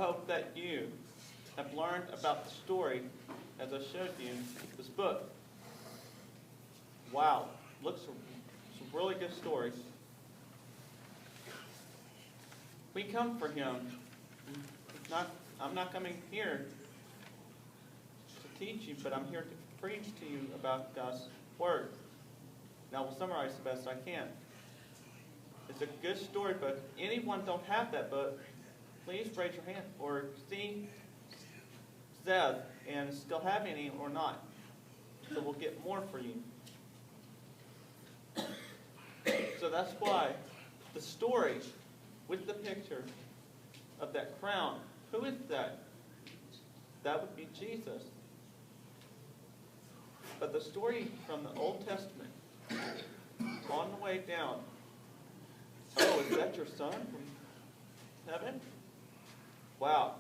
hope that you have learned about the story as I showed you this book. Wow, looks some really good stories. We come for him. I'm not coming here to teach you, but I'm here to preach to you about God's Word. Now we'll summarize the best I can. It's a good story book. Anyone don't have that book, please raise your hand or see Seth and still have any or not. So we'll get more for you. So that's why the story with the picture of that crown, who is that? That would be Jesus. But the story from the Old Testament, on the way down, oh, is that your son from heaven? Wow.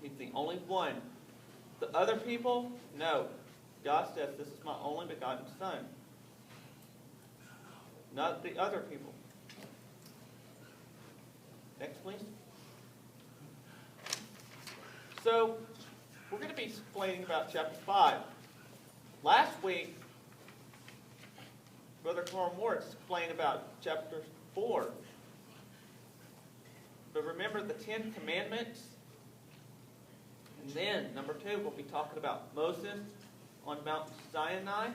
He's the only one. The other people, no. God says, this is my only begotten son. Not the other people. Next, please. So, we're going to be explaining about chapter 5. Last week, Brother Carl Moore explained about chapter 4. But remember the 10 Commandments? And then, number 2, we'll be talking about Moses on Mount Sinai,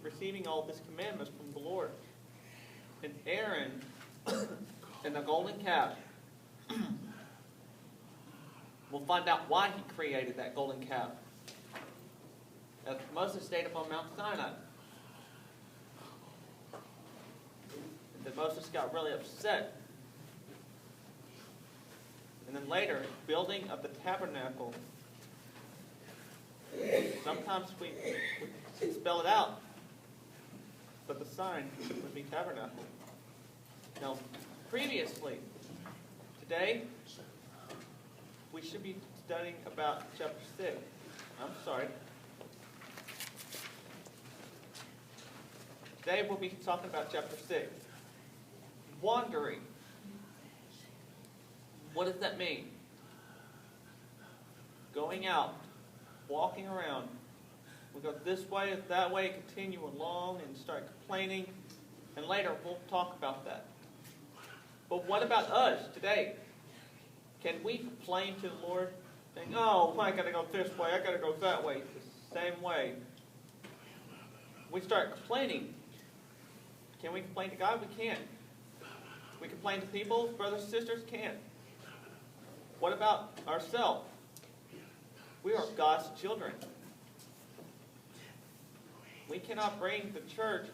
receiving all of his commandments from the Lord. And Aaron and the golden calf. We'll find out why he created that golden calf. As Moses stayed up on Mount Sinai. And then Moses got really upset. And then later, building of the tabernacle. Sometimes we spell it out, but the sign would be tabernacle. Now, previously, today, we should be studying about chapter 6. I'm sorry. Today we'll be talking about chapter 6. Wandering. What does that mean? Going out, walking around. We go this way, that way, continue along and start complaining. And later we'll talk about that. But what about us today? Can we complain to the Lord? Saying, oh, I got to go this way, I got to go that way. The same way. We start complaining. Can we complain to God? We can't. We complain to people, brothers and sisters? Can't. What about ourselves? We are God's children. We cannot bring the church,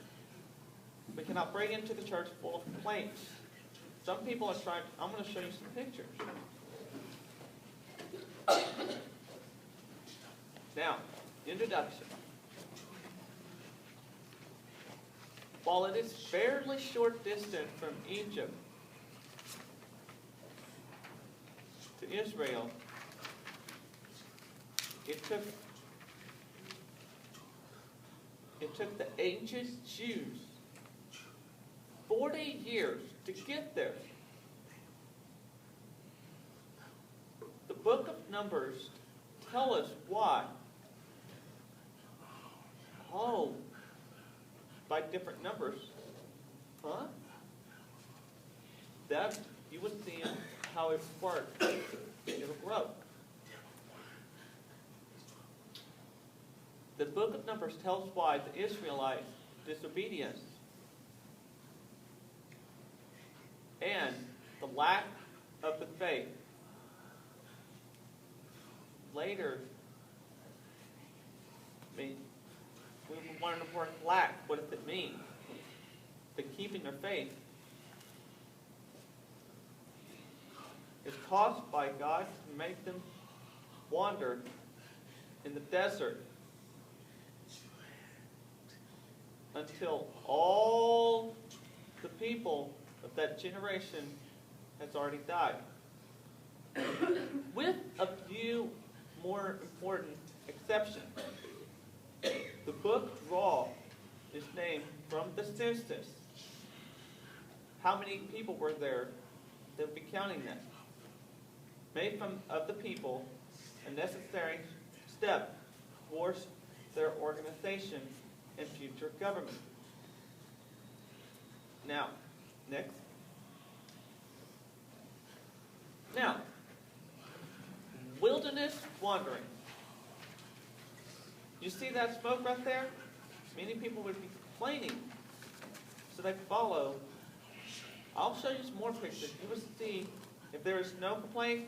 we cannot bring into the church full of complaints. Some people are trying, I'm going to show you some pictures. Now, introduction. While it is fairly short distance from Egypt to Israel, it took the ancient Jews 40 years to get there. The book of Numbers tell us why. Oh, by different numbers. Huh? That, you would see how it works. It'll grow. The book of Numbers tells why the Israelites' disobedience and the lack of the faith. Later, we will learn the word lack. What does it mean? The keeping their faith is caused by God to make them wander in the desert until all the people of that generation has already died. With a few more important exceptions. The book draw is named from the census. how many people were there, they would be counting that. Made of the people a necessary step towards their organization and future government. Now, next. Now, wilderness wandering. You see that smoke right there? Many people would be complaining, so they follow. I'll show you some more pictures. You will see if there is no complaint,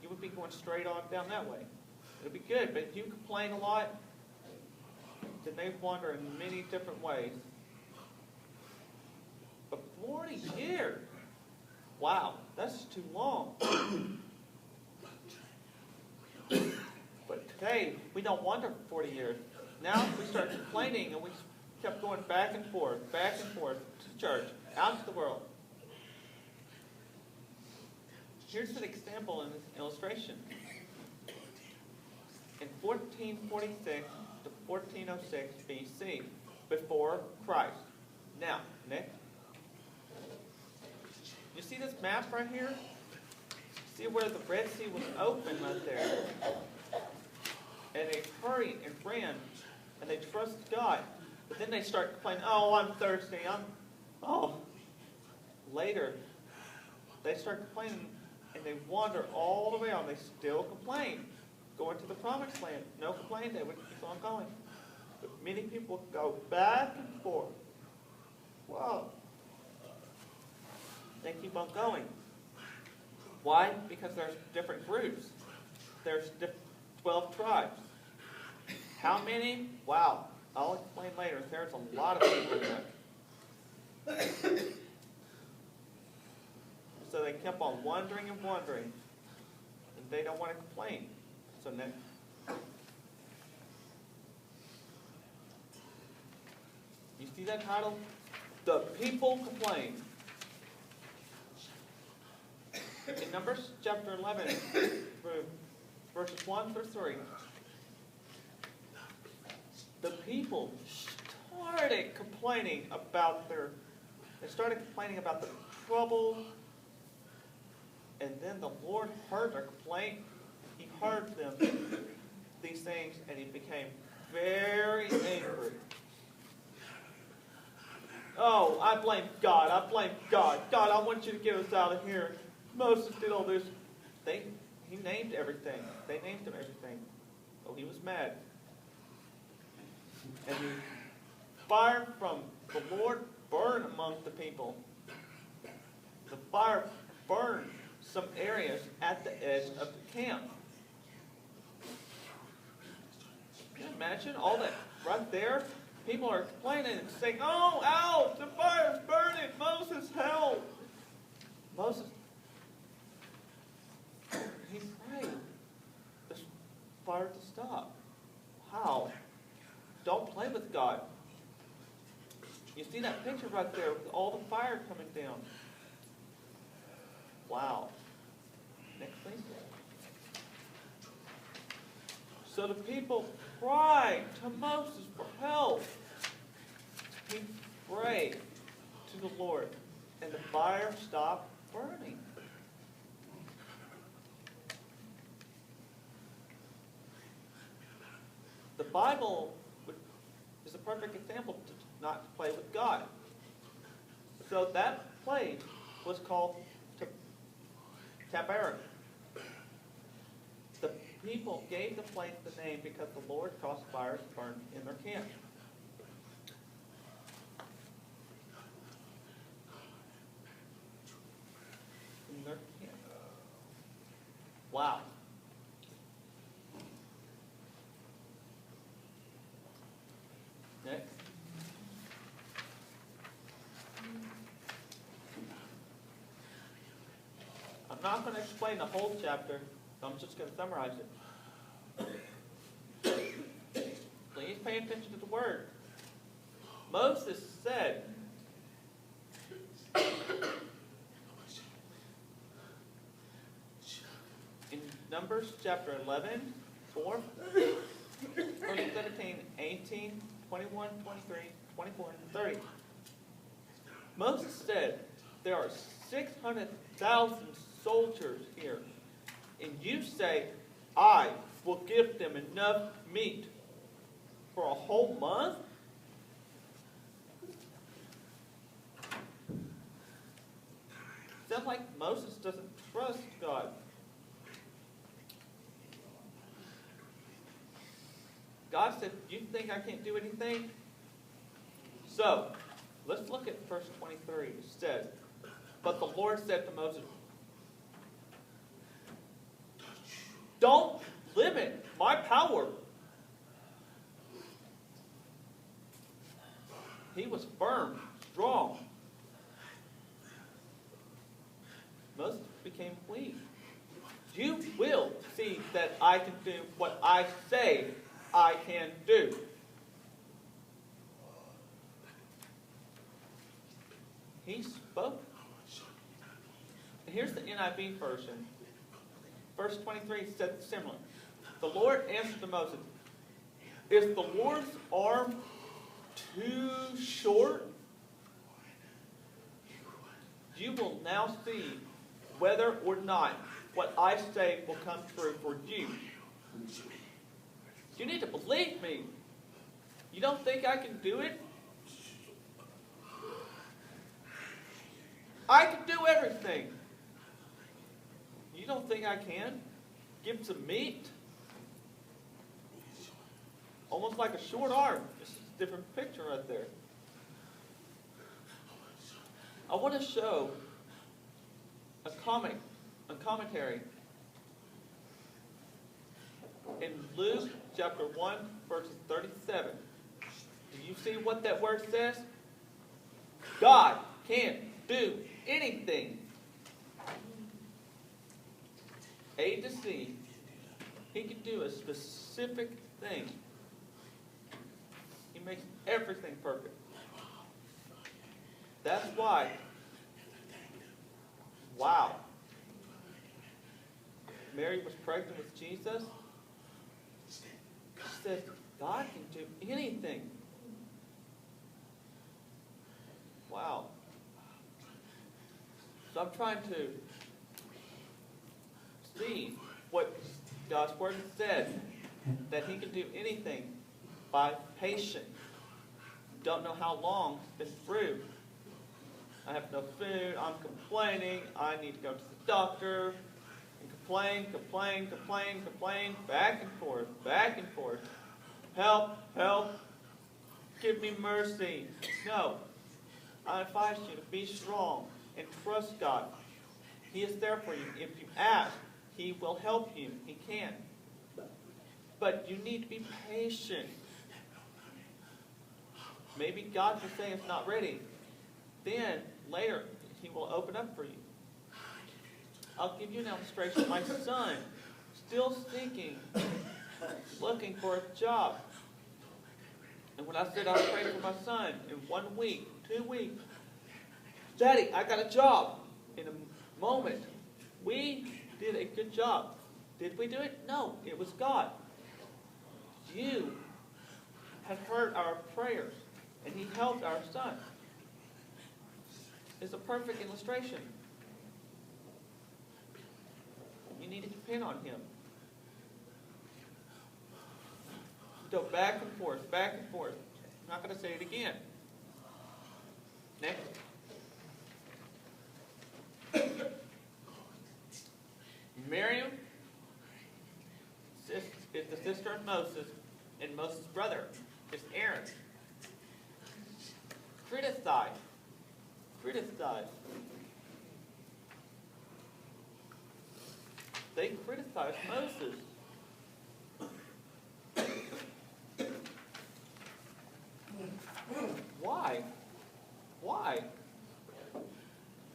you would be going straight on down that way. It would be good, but if you complain a lot, then they wander in many different ways. But 40 years, wow, that's too long. But today, we don't wander for 40 years. Now we start complaining, and we kept going back and forth to church, out to the world. Here's an example in this illustration. In 1446 to 1406 BC, before Christ. Now, next. You see this map right here? See where the Red Sea was open right there? And they hurried and ran, and they trusted God. But then they start complaining, oh, I'm thirsty, Later, they start complaining, and they wander all the way on. They still complain. Going to the promised land, no complaint, they would keep on going. But many people go back and forth. Whoa. They keep on going. Why? Because there's different groups. There's 12 tribes. How many? Wow. I'll explain later. There's a lot of people in that. So they kept on wandering and wandering. And they don't want to complain. So next. You see that title? The people complain. In Numbers chapter 11, verses 1 through 3, the people started complaining about the trouble, and then the Lord heard their complaint. He heard them, these things, and he became very angry. Oh, I blame God. God, I want you to get us out of here. Moses did all this. He named everything. They named him everything. Oh, he was mad. And the fire from the Lord burned among the people. The fire burned some areas at the edge of the camp. Can you imagine all that right there? People are complaining and saying, oh, ouch, the fire's burning. Moses, help. Moses, he prayed this fire to stop. How? Don't play with God. You see that picture right there with all the fire coming down. Wow. Next, please. So the people cried to Moses for help. He prayed to the Lord, and the fire stopped burning. The Bible is a perfect example to not to play with God. So that place was called Taberah. The people gave the place the name because the Lord caused fires to burn in their camp. In their camp. Wow. Next. I'm not going to explain the whole chapter, so I'm just going to summarize it. Please pay attention to the word. Moses said, in Numbers chapter 11, 4, verse 17, 18, 21, 23, 24, and 30. Moses said, there are 600,000 soldiers here, and you say, I will give them enough meat for a whole month? Sounds like Moses doesn't trust God. God said, you think I can't do anything? So, let's look at verse 23. It says, but the Lord said to Moses, don't limit my power. He was firm, strong. Moses became weak. You will see that I can do what I say I can do. He spoke. And here's the NIV version. Verse 23 said similar. The Lord answered to Moses, is the Lord's arm too short? You will now see whether or not what I say will come true for you. You need to believe me. You don't think I can do it? I can do everything. You don't think I can? Give some meat? Almost like a short arm. This is a different picture right there. I want to show a commentary in Luke chapter 1, verses 37. Do you see what that word says? God can't do anything. A to C. He can do a specific thing. He makes everything perfect. That's why, wow, Mary was pregnant with Jesus. She said, God can do anything. Wow. So I'm trying to see what God's Word said, that He can do anything by patience. Don't know how long it's been through. I have no food, I'm complaining, I need to go to the doctor, and complain, back and forth. Help, give me mercy. No, I advise you to be strong and trust God. He is there for you. If you ask, He will help you. He can. But you need to be patient. Maybe God will say it's not ready. Then, later, He will open up for you. I'll give you an illustration. My son, still seeking, looking for a job. And when I said I was praying for my son, in 1 week, 2 weeks, Daddy, I got a job. In a moment, we did a good job. Did we do it? No, it was God. You had heard our prayers, and He helped our son. It's a perfect illustration. You need to depend on Him. Go back and forth. I'm not going to say it again. Next. Miriam is the sister of Moses, and Moses' brother is Aaron. Criticized. They criticized Moses. Why?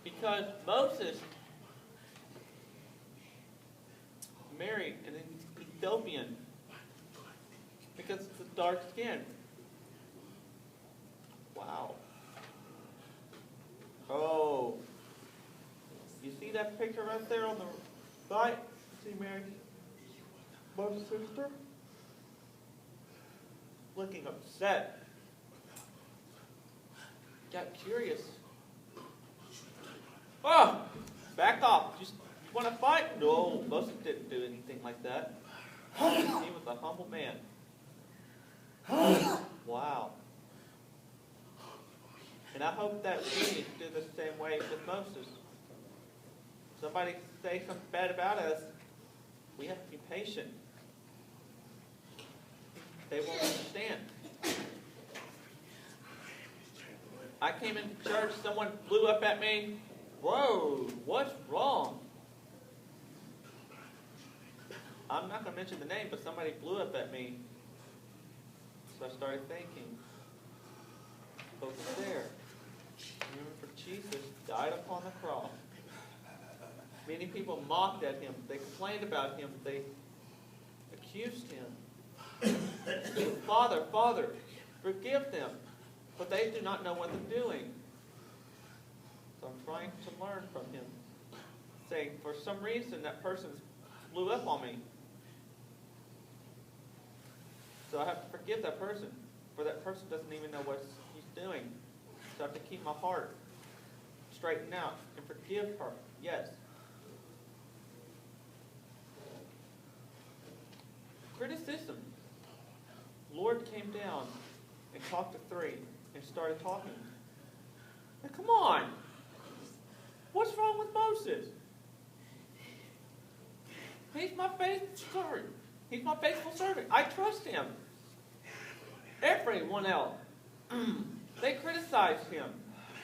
Because Moses married an Ethiopian because of the dark skin. Wow. Oh. You see that picture right there on the right? See Mary's Moses' sister? Looking upset. Got curious. Oh, back off. You want to fight? No, Moses didn't do anything like that. He was a humble man. Wow. And I hope that we need to do the same way with Moses. Somebody say something bad about us, we have to be patient. They won't understand. I came into church, someone blew up at me. Whoa, what's wrong? I'm not going to mention the name, but somebody blew up at me. So I started thinking, over there, remember Jesus died upon the cross. Many people mocked at him. They complained about him. They accused him. Father, Father, forgive them. But they do not know what they're doing. So I'm trying to learn from him. Saying, for some reason, that person blew up on me. So I have to forgive that person. For that person doesn't even know what he's doing. So I have to keep my heart straightened out and forgive her. Yes. Criticism. Lord came down and talked to three and started talking. Now, come on. What's wrong with Moses? He's my faithful servant. He's my faithful servant. I trust him. Everyone else, they criticized him.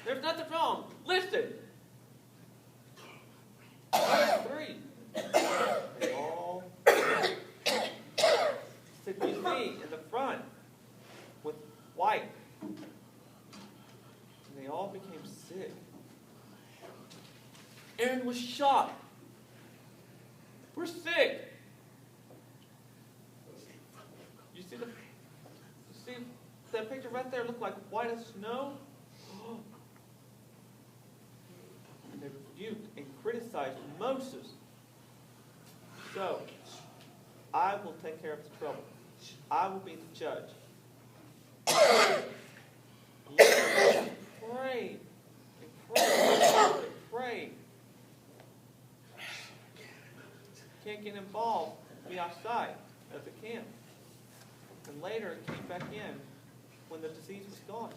There's nothing wrong. Listen. Three. They all said, you see, in the front, with white. And they all became sick. Aaron was shocked. We're sick. You see that picture right there looked like white as snow? And they rebuked and criticized Moses. So, I will take care of the trouble. I will be the judge. Pray and pray and pray. Can't get involved, be outside at the camp. And later it came back in when the disease was gone.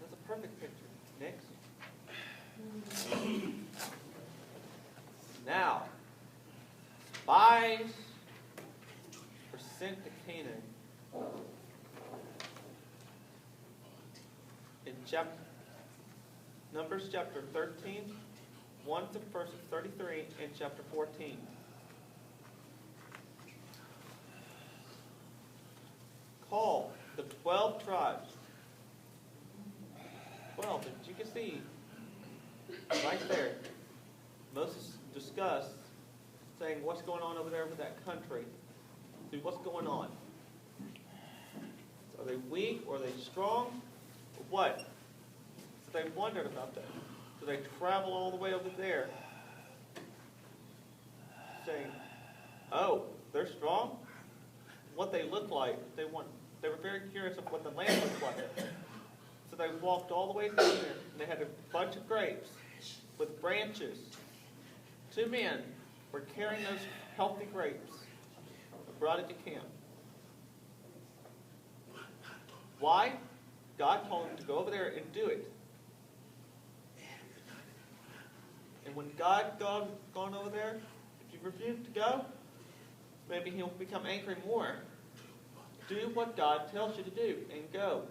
That's a perfect picture. Next. Now, spies were sent to Canaan. In Numbers chapter 13, 1 to verses 33, and chapter 14. Call the 12 tribes. 12, as you can see, right there, Moses discussed, saying what's going on over there with that country. See what's going on. Are they weak or are they strong? Or what? So they wondered about that. So they travel all the way over there, saying, oh, they're strong? What they look like, they were very curious of what the land looked like. So they walked all the way down there, and they had a bunch of grapes with branches. Two men were carrying those healthy grapes and brought it to camp. Why? God told them to go over there and do it. And when God gone over there, if you refuse to go, maybe he'll become angry more. Do what God tells you to do and go.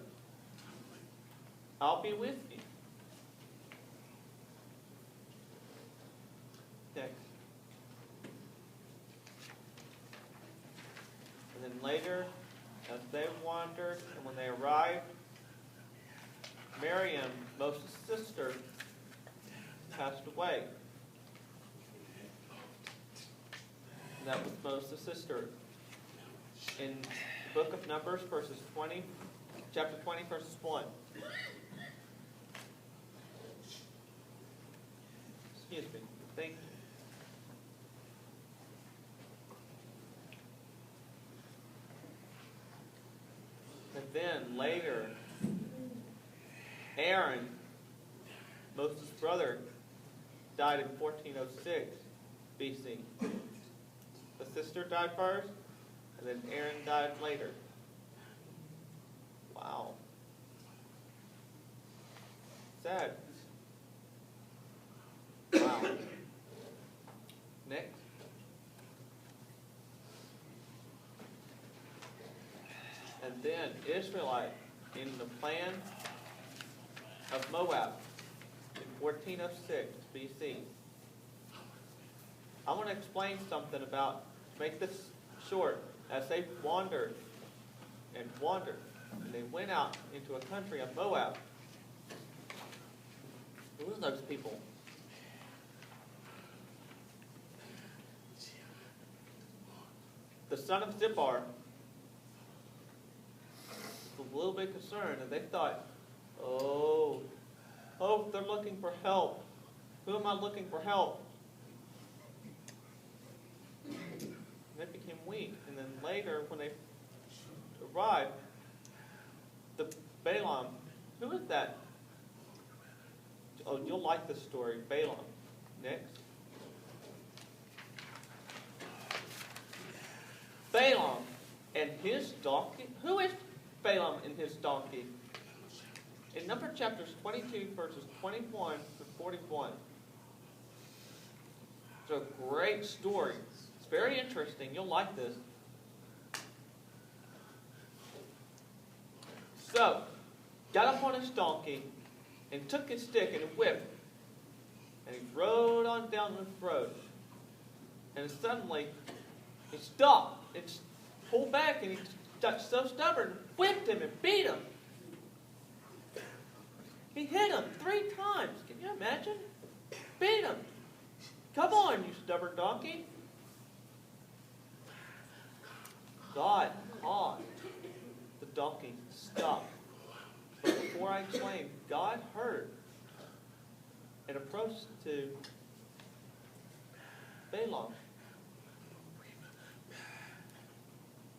I'll be with you. Next. And then later, as they wandered, and when they arrived, Miriam, Moses' sister, passed away. And that was Moses' sister. In the book of Numbers, chapter 20, verses 1. Excuse me. Thank you. And then later, Aaron, Moses' brother, died in 1406 BC. The sister died first, and then Aaron died later. Wow. Sad. Wow. Next. And then Israelite in the plan of Moab in 1406 BC. I want to explain something about, make this short, as they wandered and wandered, and they went out into a country of Moab. Who were those people? The son of Zippar was a little bit concerned, and they thought, oh, they're looking for help. Who am I looking for help? And they became weak. And then later, when they arrived, the Balaam, who is that? Oh, you'll like this story. Balaam. Next. Balaam and his donkey. Who is Balaam and his donkey? In Numbers chapters 22, verses 21 to 41. It's a great story. It's very interesting. You'll like this. So, got up on his donkey and took his stick and a whip, and he rode on down the road. And suddenly, he stopped and pulled back, and he got so stubborn, whipped him and beat him. He hit him 3 times. Can you imagine? Beat him. Come on, you stubborn donkey. God caused the donkey to stop. But before I explain, God heard and approached to Balaam.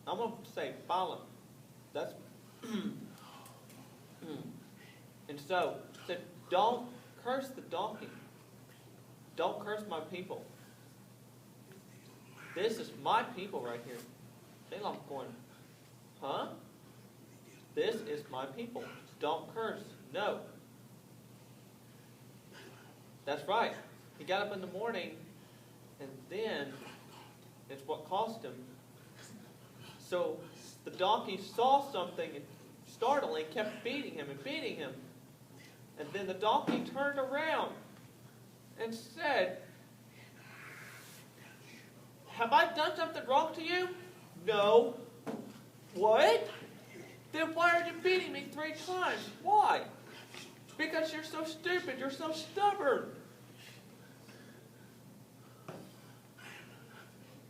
I'm going to say Balaam. That's and so said, don't curse the donkey. Don't curse my people. This is my people right here. Balaam's going, huh? This is my people. Don't curse. No. That's right. He got up in the morning, and then it's what cost him. So the donkey saw something startling, kept beating him and beating him. And then the donkey turned around and said, have I done something wrong to you? No. What? Then why are you beating me 3 times? Why? Because you're so stupid. You're so stubborn.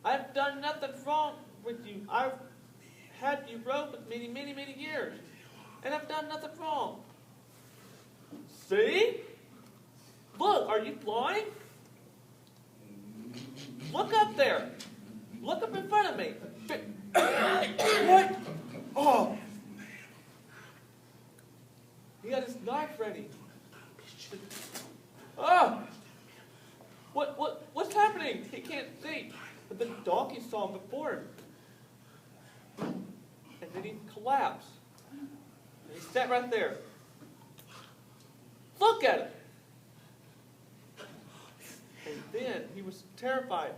I've done nothing wrong with you. I've had you rode with me many, many years. And I've done nothing wrong. See? Look, are you blind? Look up there. Look up in front of me. What? Oh. He got his knife ready. Oh. What's happening? He can't see. But the donkey saw him before him. And then he collapsed. And he sat right there. Look at him. And then he was terrified.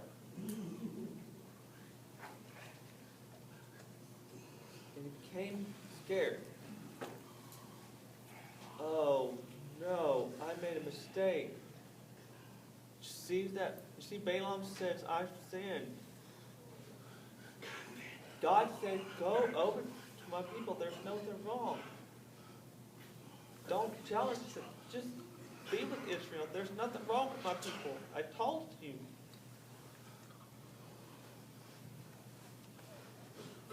And he became scared. Oh, no, I made a mistake. See that? You see, Balaam says, I've sinned. God said, go over to my people. There's nothing wrong. Don't challenge them. Just be with Israel. There's nothing wrong with my people. I told you.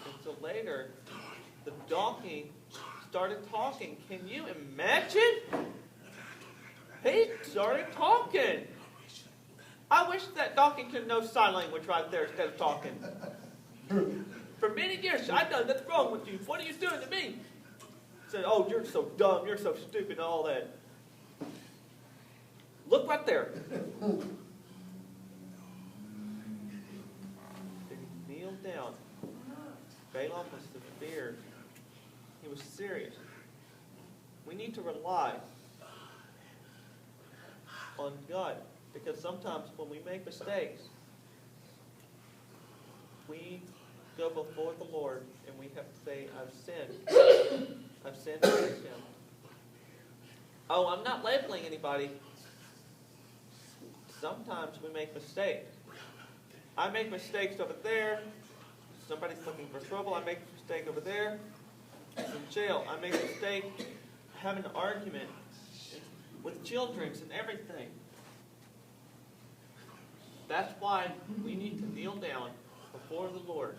And so later, the donkey started talking. Can you imagine? He started talking. I wish that donkey could know sign language right there instead of talking. For many years, I've done nothing wrong with you. What are you doing to me? Said, oh, you're so dumb, you're so stupid, and all that. Look right there. Then he kneeled down. Balaam was severe. He was serious. We need to rely on God, because sometimes when we make mistakes, we go before the Lord and we have to say, I've sinned. I've sinned against him. Oh, I'm not labeling anybody. Sometimes we make mistakes. I make mistakes over there. Somebody's looking for trouble. I make a mistake over there. In jail. I make a mistake having an argument with children and everything. That's why we need to kneel down before the Lord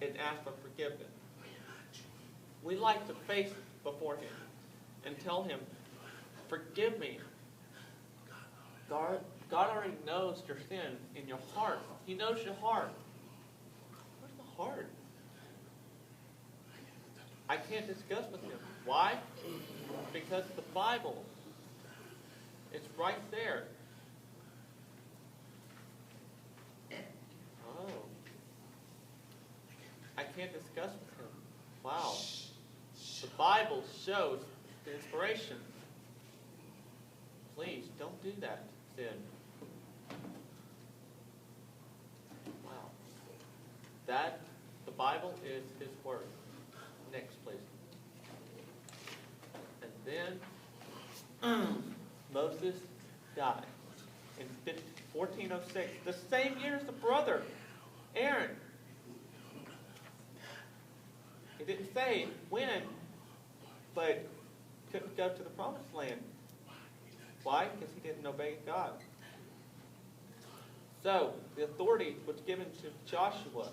and ask for forgiveness. We like to face before him and tell him, forgive me. God already knows your sin in your heart. He knows your heart. Where's the heart? I can't discuss with him. Why? Because the Bible, it's right there. Oh. I can't discuss with him. Wow. The Bible shows the inspiration. Please, don't do that, sin. Wow. That, the Bible is his word. Next, please. And then Moses died in 1406, the same year as the brother, Aaron. He didn't say when, but couldn't go to the promised land. Why? Because he didn't obey God. So, the authority was given to Joshua.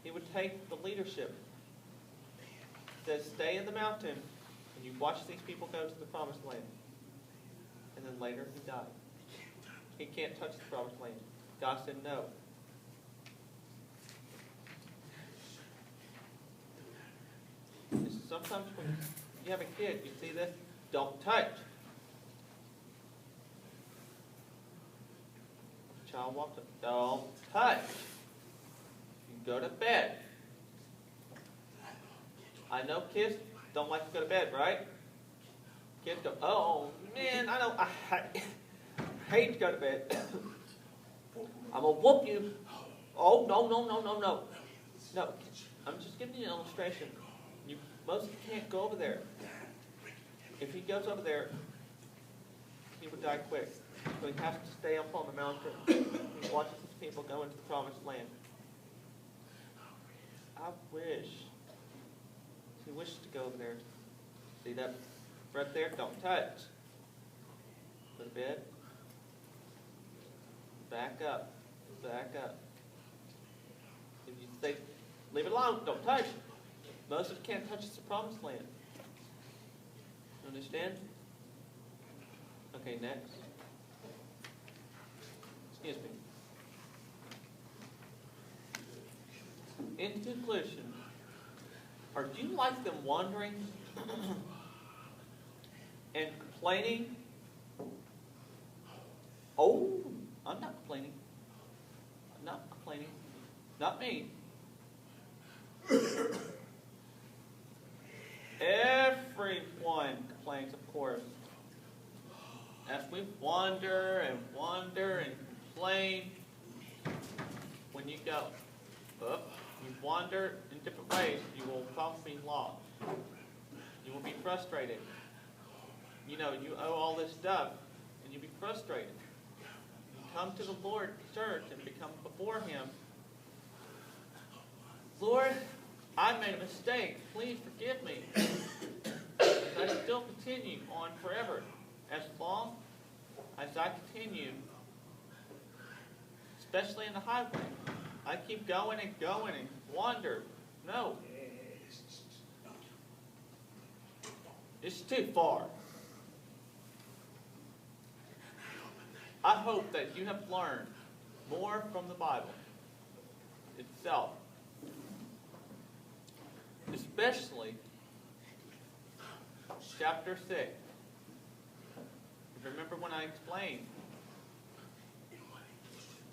He would take the leadership. He says, stay in the mountain, and you watch these people go to the promised land. And then later he died. He can't touch the promised land. God said no. Sometimes when you have a kid, you see this, don't touch. Child walks up, don't touch. You go to bed. I know kids don't like to go to bed, right? Kids go, oh man, I hate to go to bed. I'm going to whoop you. Oh, no. No, I'm just giving you an illustration. Moses can't go over there. If he goes over there, he would die quick. So he has to stay up on the mountain. He watches his people go into the promised land. I wish. He wishes to go over there. See that right there? Don't touch. Go to bed. Back up. Back up. If you say, leave it alone, don't touch. Moses can't touch the promised land. Understand? Okay, next. Excuse me. In conclusion, do you like them wandering and complaining? Oh, I'm not complaining. I'm not complaining. Not me. Everyone complains, of course. As we wander and complain, when you go up, you wander in different ways, you will probably be lost. You will be frustrated. You know, you owe all this stuff, and you'll be frustrated. You come to the Lord in church and become before him. Lord, I made a mistake. Please forgive me. I still continue on forever. As long as I continue, especially in the highway, I keep going and wander. No. It's too far. I hope that you have learned more from the Bible itself. Especially chapter 6. Remember when I explained?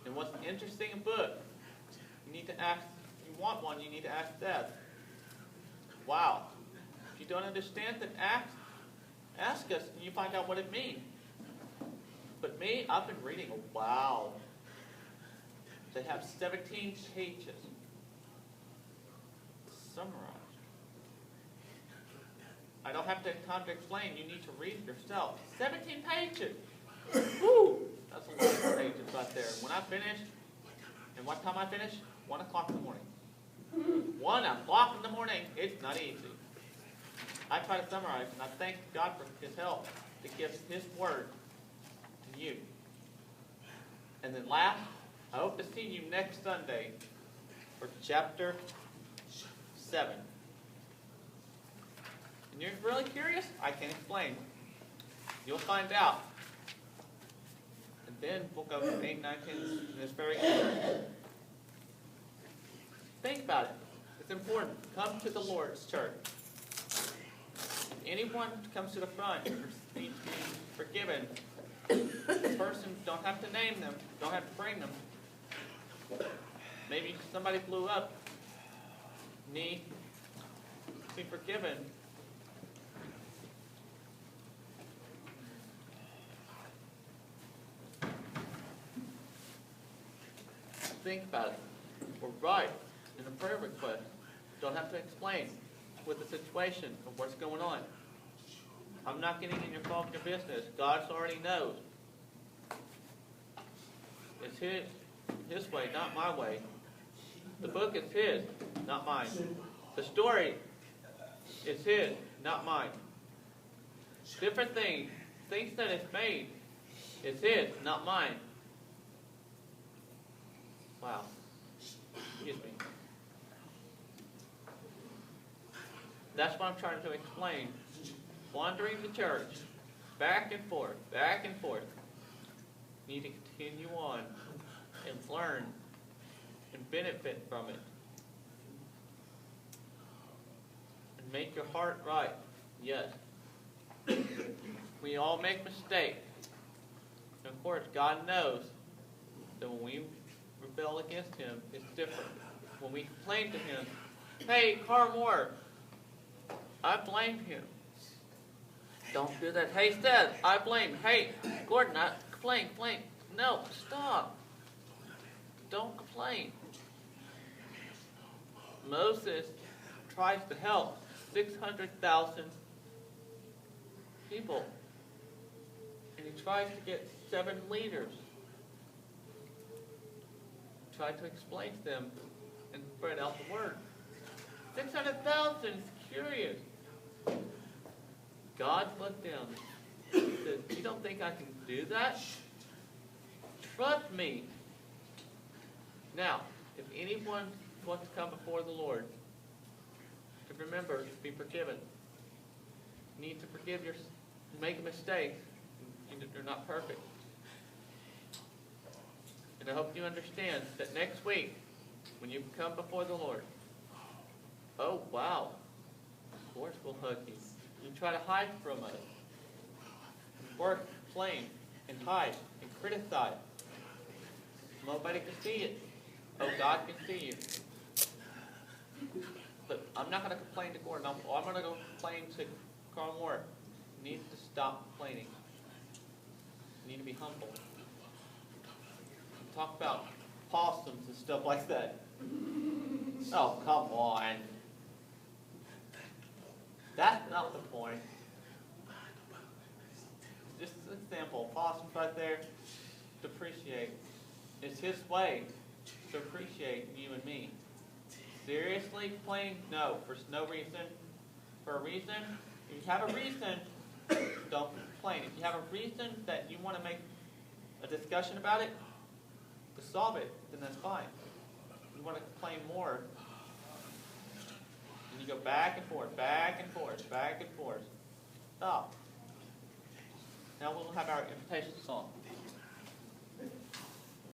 And what's an interesting book? You need to ask, if you want one, you need to ask Dad. Wow. If you don't understand, then ask us and you find out what it means. But me, I've been reading, wow. They have 17 pages summarized. I don't have time to explain. You need to read it yourself. 17 pages. Woo! That's a lot of pages right there. When I finish, and what time I finish? 1 o'clock in the morning. 1 o'clock in the morning. It's not easy. I try to summarize, and I thank God for His help to give His word to you. And then last, I hope to see you next Sunday for chapter 7. And you're really curious? I can explain. You'll find out. And then we'll go to 8, 9, 10, and it's very good. Think about it. It's important. Come to the Lord's church. If anyone comes to the front and needs to be forgiven, the person, don't have to name them, don't have to bring them. Maybe somebody blew up, need to be forgiven. Think about it. We're right in a prayer request. Don't have to explain with the situation of what's going on. I'm not getting in your fault, your business. God already knows. It's His way, not my way. The book is His, not mine. The story is His, not mine. Different things that it's made, is His, not mine. Wow. Excuse me. That's what I'm trying to explain. Wandering the church, back and forth, back and forth. You need to continue on and learn and benefit from it. And make your heart right. Yes. We all make mistakes. And of course, God knows that when we rebel against Him, it's different. When we complain to Him, hey, Carl Moore, I blame him. Don't do that. Hey, Seth, I blame. Hey, Gordon, I complain. No, stop. Don't complain. Moses tries to help 600,000 people. And he tries to get 7 leaders. Try to explain to them and spread out the word. 600,000 is curious. God looked down and said, you don't think I can do that? Trust me. Now, if anyone wants to come before the Lord, to remember to be forgiven. You need to forgive make a mistake. You're not perfect. And I hope you understand that next week, when you come before the Lord, oh wow, of course we'll hug you. You try to hide from us. Work, complain, and hide, and criticize. Nobody can see it. Oh, God can see you. But I'm not going to complain to Gordon. I'm going to go complain to Carl Moore. You need to stop complaining. You need to be humble. Talk about possums and stuff like that. Oh, come on. That's not the point. Just an example. Possums right there. To appreciate. It's His way to appreciate you and me. Seriously complain? No. For no reason. For a reason? If you have a reason, don't complain. If you have a reason that you want to make a discussion about it, to solve it, then that's fine. If you want to complain more, and you go back and forth, back and forth, back and forth. Stop. Now we'll have our invitation song.